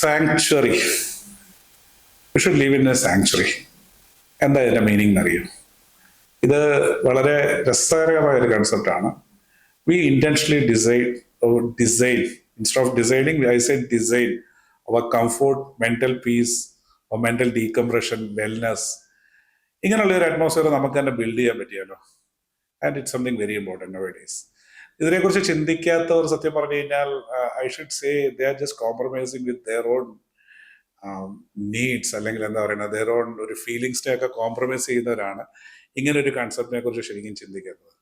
Sanctuary. We should live in a sanctuary. എന്താ ഇതിന്റെ meaning എന്നറിയും? ഇത് വളരെ രസകരമായ ഒരു കൺസെപ്റ്റാണ്. We intentionally design instead of designing I said design our comfort, mental peace, mental decompression, wellness, ഇങ്ങനെയുള്ള ഒരു അറ്റ്മോസ്ഫിയർ നമുക്ക് തന്നെ ബിൽഡ് ചെയ്യാൻ പറ്റിയല്ലോ. And it's something very important nowadays. ഇതിനെക്കുറിച്ച് ചിന്തിക്കാത്തവർ സത്യം പറഞ്ഞു കഴിഞ്ഞാൽ I should say they are just compromising with their own needs, അല്ലെങ്കിൽ എന്താ പറയുന്നത്, ദെയർ ഓൺ ഒരു ഫീലിങ്സിനെ ഒക്കെ കോംപ്രമൈസ് ചെയ്യുന്നവരാണ് ഇങ്ങനെ ഒരു കൺസെപ്റ്റിനെ കുറിച്ച് ശരിക്കും ചിന്തിക്കുന്നത്.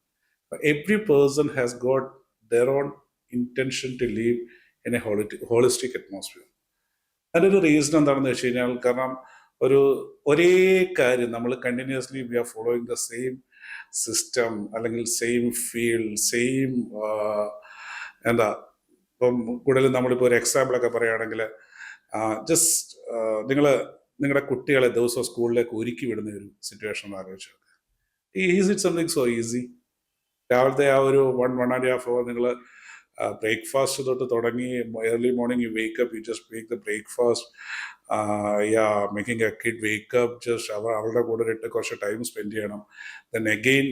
Every person has got their own intention to live in a holistic atmosphere. അതിൻ്റെ ഒരു റീസൺ എന്താണെന്ന് വെച്ച് കഴിഞ്ഞാൽ, കാരണം ഒരേ കാര്യം നമ്മൾ continuously we are following the same system, അല്ലെങ്കിൽ സെയിം ഫീൽഡ്, സെയിം എന്താ, ഇപ്പം കൂടുതലും നമ്മളിപ്പോൾ ഒരു എക്സാമ്പിളൊക്കെ പറയുകയാണെങ്കിൽ, ജസ്റ്റ് നിങ്ങളുടെ കുട്ടികളെ ദിവസവും സ്കൂളിലേക്ക് ഒരുക്കി വിടുന്ന ഒരു സിറ്റുവേഷൻ ആലോചിച്ചു. Is it something so easy? രാവിലത്തെ ആ ഒരു 1.5 hour നിങ്ങൾ ബ്രേക്ക്ഫാസ്റ്റ് തൊട്ട് തുടങ്ങി, early morning you wake up, you just make the breakfast, making A kid wake up, just അവളുടെ കൂടെ ഇട്ട് കുറച്ച് ടൈം സ്പെൻഡ് ചെയ്യണം. ദെൻ അഗെയിൻ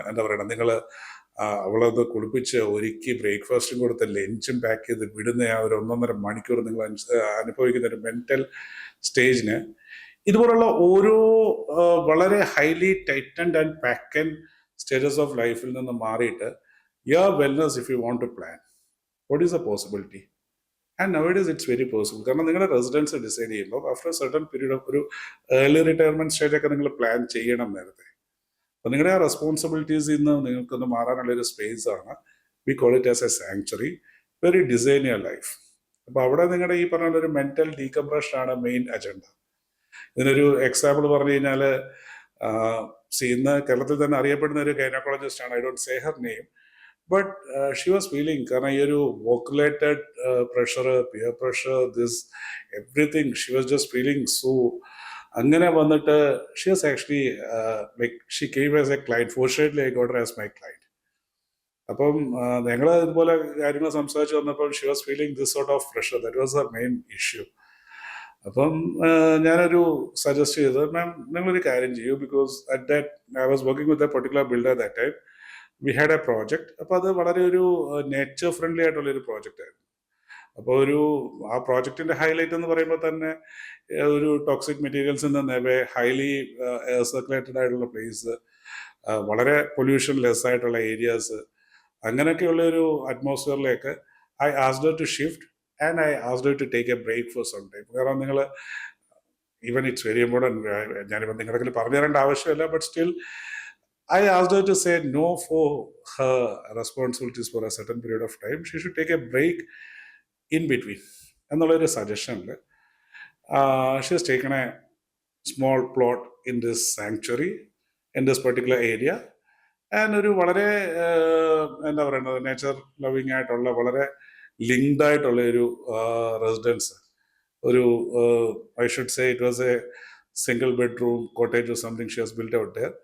എന്താ പറയുക, നിങ്ങൾ അവളത് കുളിപ്പിച്ച് ഒരുക്കി ബ്രേക്ക്ഫാസ്റ്റും കൊടുത്ത് ലഞ്ചും പാക്ക് ചെയ്ത് വിടുന്ന ആ ഒരു 1.5 മണിക്കൂർ നിങ്ങൾ അനുഭവിക്കുന്ന ഒരു മെന്റൽ സ്റ്റേജിന് ഇതുപോലുള്ള ഓരോ വളരെ highly tightened and packed stages of ലൈഫിൽ നിന്ന് മാറിയിട്ട് your wellness, if you want to plan, what is the possibility? And nowadays it's very possible. കാരണം നിങ്ങളുടെ റെസിഡൻസ് ഡിസൈഡ് ചെയ്യുമ്പോൾ after A certain period of ഒരു ഏർലി റിട്ടയർമെന്റ് സ്റ്റേജ് ഒക്കെ നിങ്ങൾ plan ചെയ്യണം നേരത്തെ. അപ്പോൾ നിങ്ങളുടെ ആ റെസ്പോൺസിബിലിറ്റീസിൽ നിന്ന് നിങ്ങൾക്കൊന്ന് മാറാനുള്ള ഒരു സ്പേസ് ആണ്. We call it as a sanctuary, very design your life. അപ്പോൾ അവിടെ നിങ്ങളുടെ ഈ പറഞ്ഞ ഒരു മെന്റൽ ഡീകംപ്രഷൻ ആണ് മെയിൻ അജണ്ട. ഇതിനൊരു എക്സാമ്പിൾ പറഞ്ഞു കഴിഞ്ഞാൽ, ഇന്ന് കേരളത്തിൽ തന്നെ അറിയപ്പെടുന്ന ഒരു ഗൈനക്കോളജിസ്റ്റ് ആണ്, I don't say her name, but she was feeling, കാരണം ഈ ഒരു work related pressure, peer pressure, this everything, she was just feeling so. അങ്ങനെ വന്നിട്ട് she was actually like she came as A client. ഫോർച്യുനേറ്റ്ലി I got Har as my client. അപ്പം ഞങ്ങൾ ഇതുപോലെ കാര്യങ്ങൾ സംസാരിച്ച് വന്നപ്പോൾ Xi was feeling this sort of pressure. That was Har main issue. അപ്പം ഞാനൊരു സജസ്റ്റ് ചെയ്തത്, മാം നിങ്ങളൊരു കാര്യം ചെയ്യൂ, because at that I was working with a particular builder that time. We had A project. അപ്പോൾ അത് വളരെ ഒരു നേച്ചർ ഫ്രണ്ട്ലി ആയിട്ടുള്ളൊരു പ്രോജക്റ്റ് ആയിരുന്നു. അപ്പോൾ ആ പ്രോജക്റ്റിന്റെ ഹൈലൈറ്റ് എന്ന് പറയുമ്പോൾ തന്നെ ഒരു ടോക്സിക് മെറ്റീരിയൽസിൽ നിന്ന് ഹൈലി എയർ സർക്കുലേറ്റഡ് ആയിട്ടുള്ള പ്ലേസ്, വളരെ പൊല്യൂഷൻ ലെസ് ആയിട്ടുള്ള ഏരിയാസ്, അങ്ങനെയൊക്കെയുള്ള ഒരു അറ്റ്മോസ്ഫിയറിലേക്ക് I asked her to shift and I asked her to take a break for some time. കാരണം നിങ്ങൾ ഈവൻ ഇറ്റ്സ് വെരി ഇമ്പോർട്ടൻറ്റ്, ഞാനിപ്പോൾ നിങ്ങളുടെ പറഞ്ഞു തരേണ്ട ആവശ്യമില്ല, but still I asked her to say no for her responsibilities for a certain period of time. She should take a break in between. എന്നുള്ളൊരു സജഷനിൽ she has taken a small plot in this sanctuary, in this particular area. And ഒരു വളരെ എന്താ പറയുന്നത്, nature loving ആയിട്ടുള്ള, വളരെ linked ആയിട്ടുള്ള ഒരു residence. ഒരു I should say it was A single bedroom cottage or something she has built out there.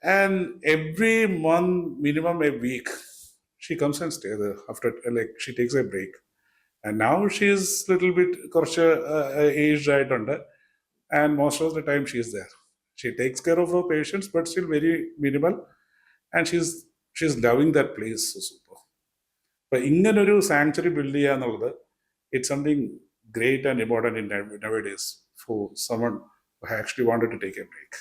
And every month, minimum a week, she comes and stays there after, like, she takes a break. And now she is little bit aged right under, and most of the time she is there. She takes care of her patients, but still very minimal, and she's loving that place so super. But ingannoru sanctuary build cheya ennallathu, it's something great and important in nowadays for someone who actually wanted to take a break.